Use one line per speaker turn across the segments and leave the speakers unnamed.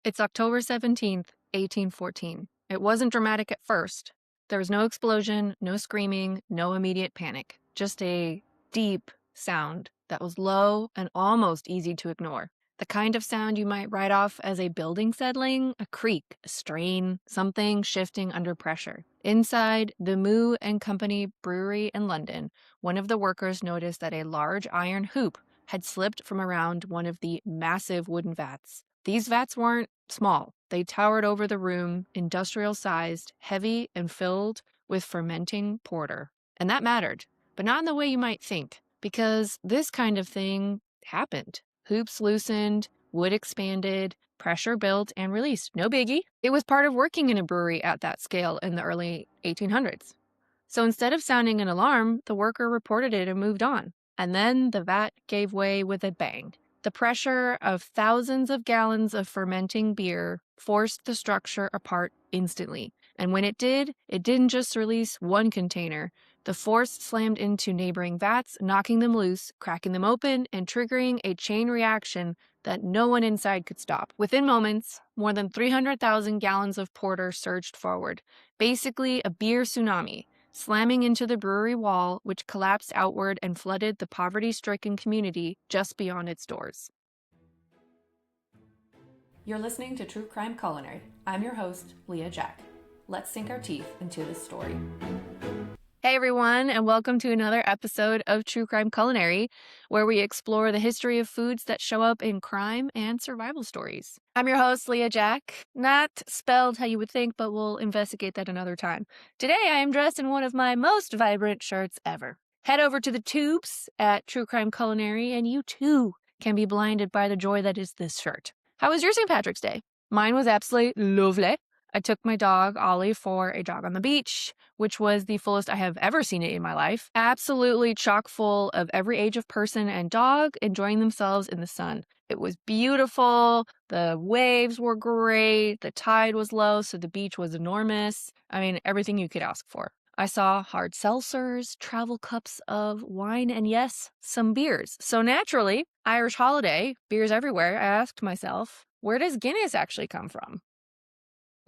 It's October 17th, 1814. It wasn't dramatic at first. There was no explosion, no screaming, no immediate panic. Just a deep sound that was low and almost easy to ignore. The kind of sound you might write off as a building settling, a creak, a strain, something shifting under pressure. Inside the Moo and Company brewery in London, one of the workers noticed that a large iron hoop had slipped from around one of the massive wooden vats. These vats weren't small. They towered over the room, industrial-sized, heavy, and filled with fermenting porter. And that mattered, but not in the way you might think, because this kind of thing happened. Hoops loosened, wood expanded, pressure built and released. No biggie. It was part of working in a brewery at that scale in the early 1800s. So instead of sounding an alarm, the worker reported it and moved on. And then the vat gave way with a bang. The pressure of thousands of gallons of fermenting beer forced the structure apart instantly. And when it didn't just release one container. The force slammed into neighboring vats, knocking them loose, cracking them open, and triggering a chain reaction that no one inside could stop. Within moments, more than 300,000 gallons of porter surged forward, basically a beer tsunami, slamming into the brewery wall, which collapsed outward and flooded the poverty-stricken community just beyond its doors. You're listening to True Crime Culinary. I'm your host, Leah Jack. Let's sink our teeth into this story. Hey everyone, and welcome to another episode of True Crime Culinary, where we explore the history of foods that show up in crime and survival stories. I'm your host, Leah Jack. Not spelled how you would think, but we'll investigate that another time. Today I am dressed in one of my most vibrant shirts ever. Head over to the tubes at True Crime Culinary, and you too can be blinded by the joy that is this shirt. How was your St. Patrick's Day? Mine was absolutely lovely. I took my dog, Ollie, for a jog on the beach, which was the fullest I have ever seen it in my life. Absolutely chock full of every age of person and dog enjoying themselves in the sun. It was beautiful. The waves were great. The tide was low, so the beach was enormous. I mean, everything you could ask for. I saw hard seltzers, travel cups of wine, and yes, some beers. So naturally, Irish holiday, beers everywhere, I asked myself, where does Guinness actually come from?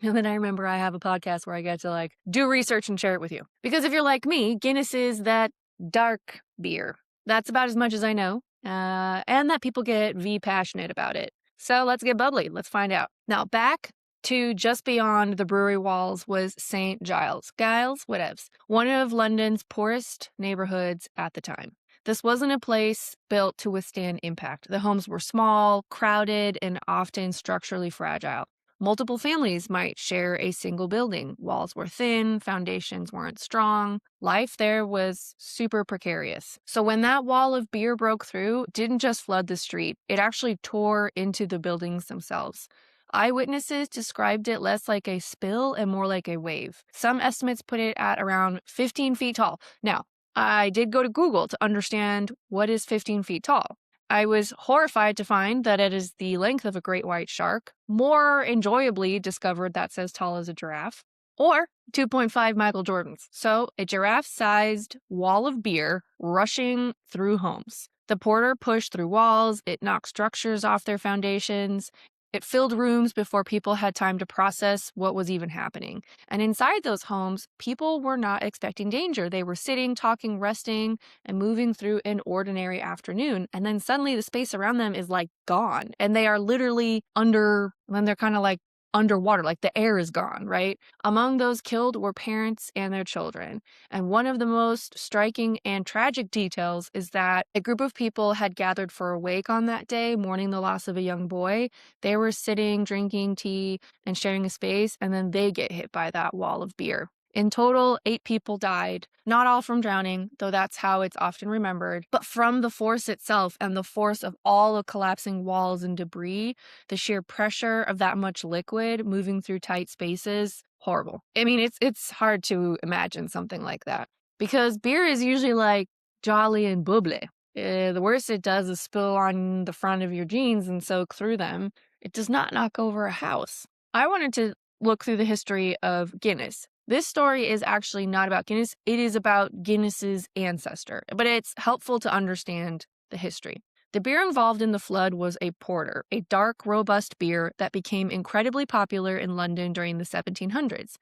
And then I remember I have a podcast where I get to do research and share it with you. Because if you're like me, Guinness is that dark beer. That's about as much as I know. And that people get passionate about it. So let's get bubbly. Let's find out. Now back to just beyond the brewery walls was St. Giles. Giles, whatevs. One of London's poorest neighborhoods at the time. This wasn't a place built to withstand impact. The homes were small, crowded, and often structurally fragile. Multiple families might share a single building. Walls were thin, foundations weren't strong. Life there was super precarious. So when that wall of beer broke through, it didn't just flood the street, it actually tore into the buildings themselves. Eyewitnesses described it less like a spill and more like a wave. Some estimates put it at around 15 feet tall. Now, I did go to Google to understand what is 15 feet tall. I was horrified to find that it is the length of a great white shark, more enjoyably discovered that's as tall as a giraffe, or 2.5 Michael Jordans. So a giraffe-sized wall of beer rushing through homes. The porter pushed through walls, it knocked structures off their foundations, it filled rooms before people had time to process what was even happening. And inside those homes, people were not expecting danger. They were sitting, talking, resting, and moving through an ordinary afternoon. And then suddenly the space around them is gone. And they are literally they're kind of underwater, the air is gone, right? Among those killed were parents and their children. And one of the most striking and tragic details is that a group of people had gathered for a wake on that day, mourning the loss of a young boy. They were sitting, drinking tea, and sharing a space, and then they get hit by that wall of beer. In total, 8 people died, not all from drowning, though that's how it's often remembered, but from the force itself and the force of all the collapsing walls and debris, the sheer pressure of that much liquid moving through tight spaces. Horrible. I mean, it's hard to imagine something like that because beer is usually jolly and bubbly. The worst it does is spill on the front of your jeans and soak through them. It does not knock over a house. I wanted to look through the history of Guinness. This story is actually not about Guinness. It is about Guinness's ancestor, but it's helpful to understand the history. The beer involved in the flood was a porter, a dark, robust beer that became incredibly popular in London during the 1700s.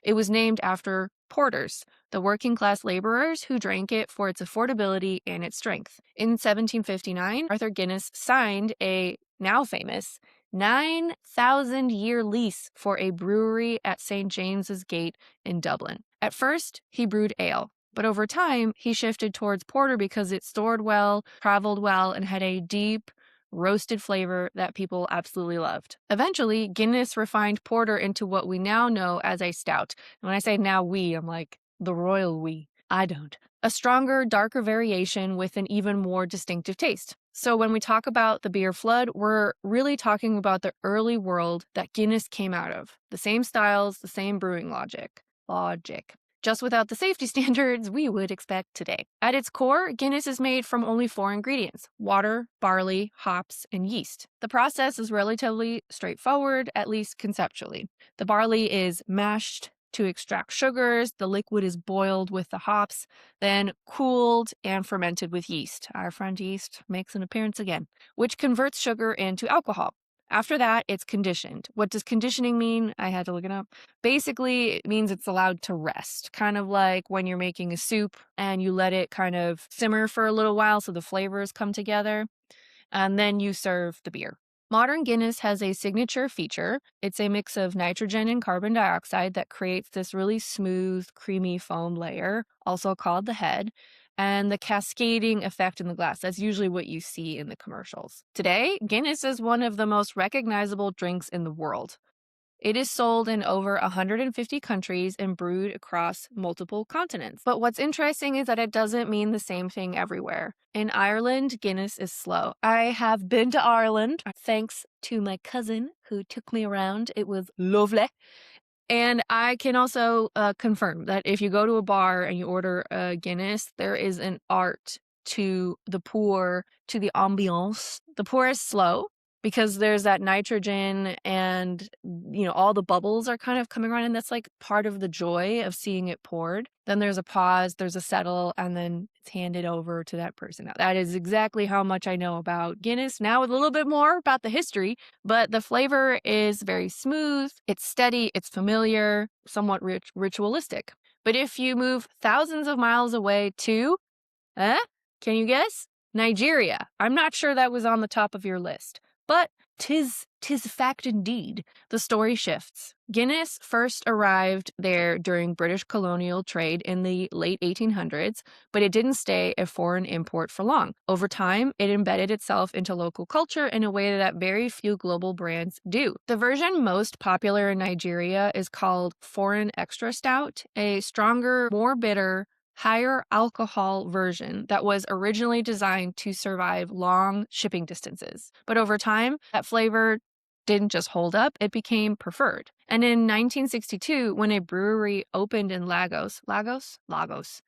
It was named after porters, the working class laborers who drank it for its affordability and its strength. In 1759, Arthur Guinness signed a now famous 9,000-year lease for a brewery at St. James's Gate in Dublin. At first, he brewed ale, but over time, he shifted towards porter because it stored well, traveled well, and had a deep, roasted flavor that people absolutely loved. Eventually, Guinness refined porter into what we now know as a stout. And when I say now we, I'm like the royal we. I don't. A stronger, darker variation with an even more distinctive taste. So when we talk about the beer flood, we're really talking about the early world that Guinness came out of. The same styles, the same brewing logic. Just without the safety standards we would expect today. At its core, Guinness is made from only 4 ingredients: water, barley, hops, and yeast. The process is relatively straightforward, at least conceptually. The barley is mashed to extract sugars, the liquid is boiled with the hops, then cooled and fermented with yeast. Our friend yeast makes an appearance again, which converts sugar into alcohol. After that, it's conditioned. What does conditioning mean? I had to look it up. Basically, it means it's allowed to rest, kind of like when you're making a soup and you let it kind of simmer for a little while so the flavors come together, and then you serve the beer. Modern Guinness has a signature feature. It's a mix of nitrogen and carbon dioxide that creates this really smooth, creamy foam layer, also called the head, and the cascading effect in the glass. That's usually what you see in the commercials. Today, Guinness is one of the most recognizable drinks in the world. It is sold in over 150 countries and brewed across multiple continents. But what's interesting is that it doesn't mean the same thing everywhere. In Ireland, Guinness is slow. I have been to Ireland thanks to my cousin who took me around. It was lovely. And I can also confirm that if you go to a bar and you order a Guinness, there is an art to the pour, to the ambiance. The pour is slow because there's that nitrogen and, all the bubbles are kind of coming around, and that's like part of the joy of seeing it poured. Then there's a pause, there's a settle, and then it's handed over to that person. Now, that is exactly how much I know about Guinness. Now with a little bit more about the history, but the flavor is very smooth, it's steady, it's familiar, somewhat ritualistic. But if you move thousands of miles away to, can you guess? Nigeria. I'm not sure that was on the top of your list. But 'tis fact indeed. The story shifts. Guinness first arrived there during British colonial trade in the late 1800s, but it didn't stay a foreign import for long. Over time, it embedded itself into local culture in a way that very few global brands do. The version most popular in Nigeria is called Foreign Extra Stout, a stronger, more bitter, higher alcohol version that was originally designed to survive long shipping distances. But over time, that flavor didn't just hold up, it became preferred. And in 1962, when a brewery opened in Lagos,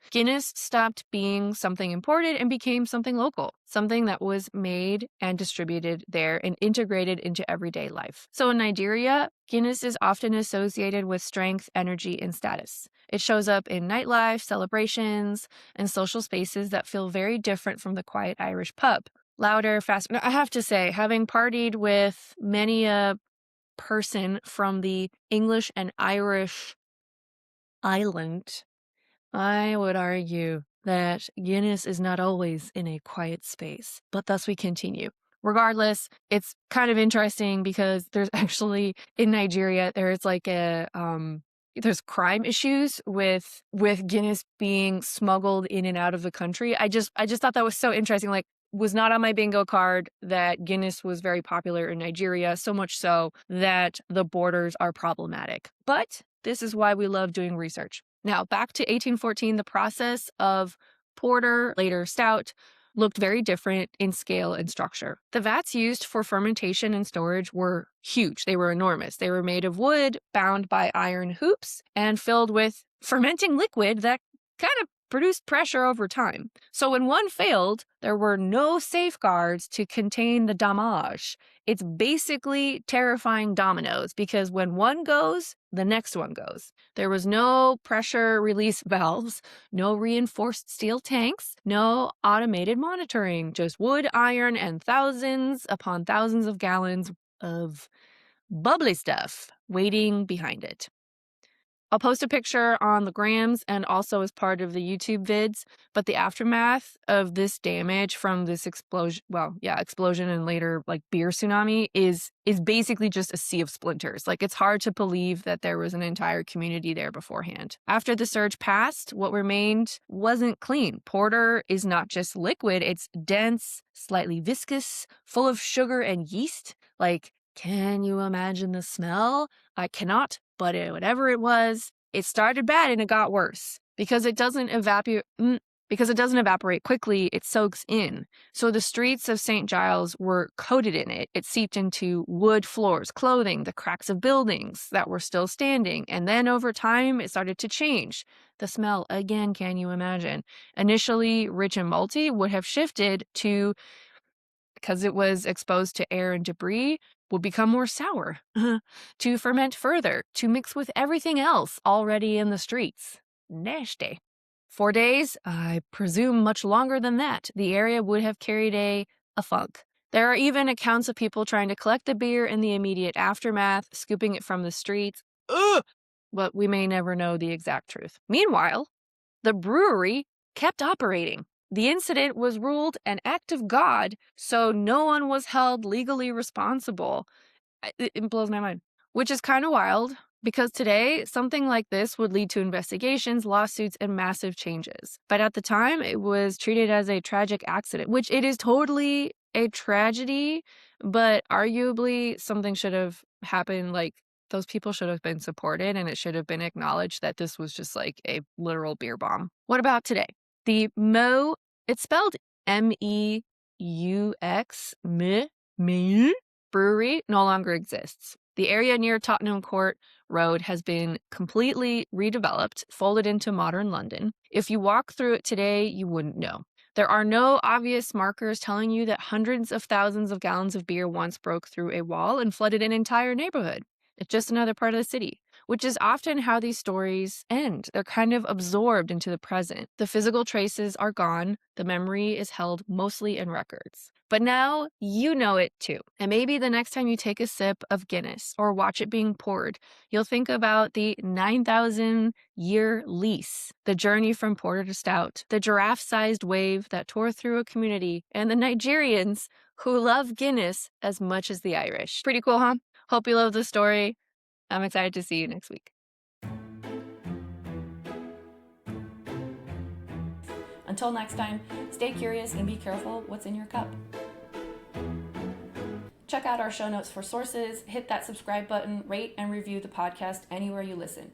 Guinness stopped being something imported and became something local, something that was made and distributed there and integrated into everyday life. So in Nigeria, Guinness is often associated with strength, energy, and status. It shows up in nightlife, celebrations, and social spaces that feel very different from the quiet Irish pub. Louder, faster. Now, I have to say, having partied with many a person from the English and Irish island, I would argue that Guinness is not always in a quiet space, but thus we continue. Regardless, it's kind of interesting because there's actually, in Nigeria, there's like there's crime issues with Guinness being smuggled in and out of the country. I just thought that was so interesting. Like, was not on my bingo card that Guinness was very popular in Nigeria, so much so that the borders are problematic. But this is why we love doing research. Now, back to 1814, the process of porter, later stout, looked very different in scale and structure. The vats used for fermentation and storage were huge. They were enormous. They were made of wood, bound by iron hoops, and filled with fermenting liquid that kind of produced pressure over time. So when one failed, there were no safeguards to contain the damage. It's basically terrifying dominoes because when one goes, the next one goes. There was no pressure release valves, no reinforced steel tanks, no automated monitoring, just wood, iron, and thousands upon thousands of gallons of bubbly stuff waiting behind it. I'll post a picture on the grams and also as part of the YouTube vids, but the aftermath of this damage from this explosion and later like beer tsunami is basically just a sea of splinters. Like, it's hard to believe that there was an entire community there beforehand. After the surge passed, what remained wasn't clean. Porter is not just liquid, it's dense, slightly viscous, full of sugar and yeast. Like, can you imagine the smell? I cannot, but whatever it was, it started bad and it got worse. Because it doesn't evaporate quickly, it soaks in. So the streets of St. Giles were coated in it. It seeped into wood floors, clothing, the cracks of buildings that were still standing. And then over time, it started to change. The smell, again, can you imagine? Initially, rich and malty would have shifted to, because it was exposed to air and debris, will become more sour, to ferment further, to mix with everything else already in the streets. Nasty. 4 days, I presume much longer than that, the area would have carried a funk. There are even accounts of people trying to collect the beer in the immediate aftermath, scooping it from the streets. Ugh! But we may never know the exact truth. Meanwhile, the brewery kept operating. The incident was ruled an act of God, so no one was held legally responsible. It blows my mind. Which is kind of wild, because today, something like this would lead to investigations, lawsuits, and massive changes. But at the time, it was treated as a tragic accident, which it is totally a tragedy, but arguably something should have happened. Like, those people should have been supported, and it should have been acknowledged that this was just like a literal beer bomb. What about today? The it's spelled Meaux, brewery no longer exists. The area near Tottenham Court Road has been completely redeveloped, folded into modern London. If you walk through it today, you wouldn't know. There are no obvious markers telling you that hundreds of thousands of gallons of beer once broke through a wall and flooded an entire neighborhood. It's just another part of the city, which is often how these stories end. They're kind of absorbed into the present. The physical traces are gone. The memory is held mostly in records. But now you know it too. And maybe the next time you take a sip of Guinness or watch it being poured, you'll think about the 9,000-year lease, the journey from porter to stout, the giraffe-sized wave that tore through a community, and the Nigerians who love Guinness as much as the Irish. Pretty cool, huh? Hope you love the story. I'm excited to see you next week.
Until next time, stay curious and be careful what's in your cup. Check out our show notes for sources, hit that subscribe button, rate and review the podcast anywhere you listen.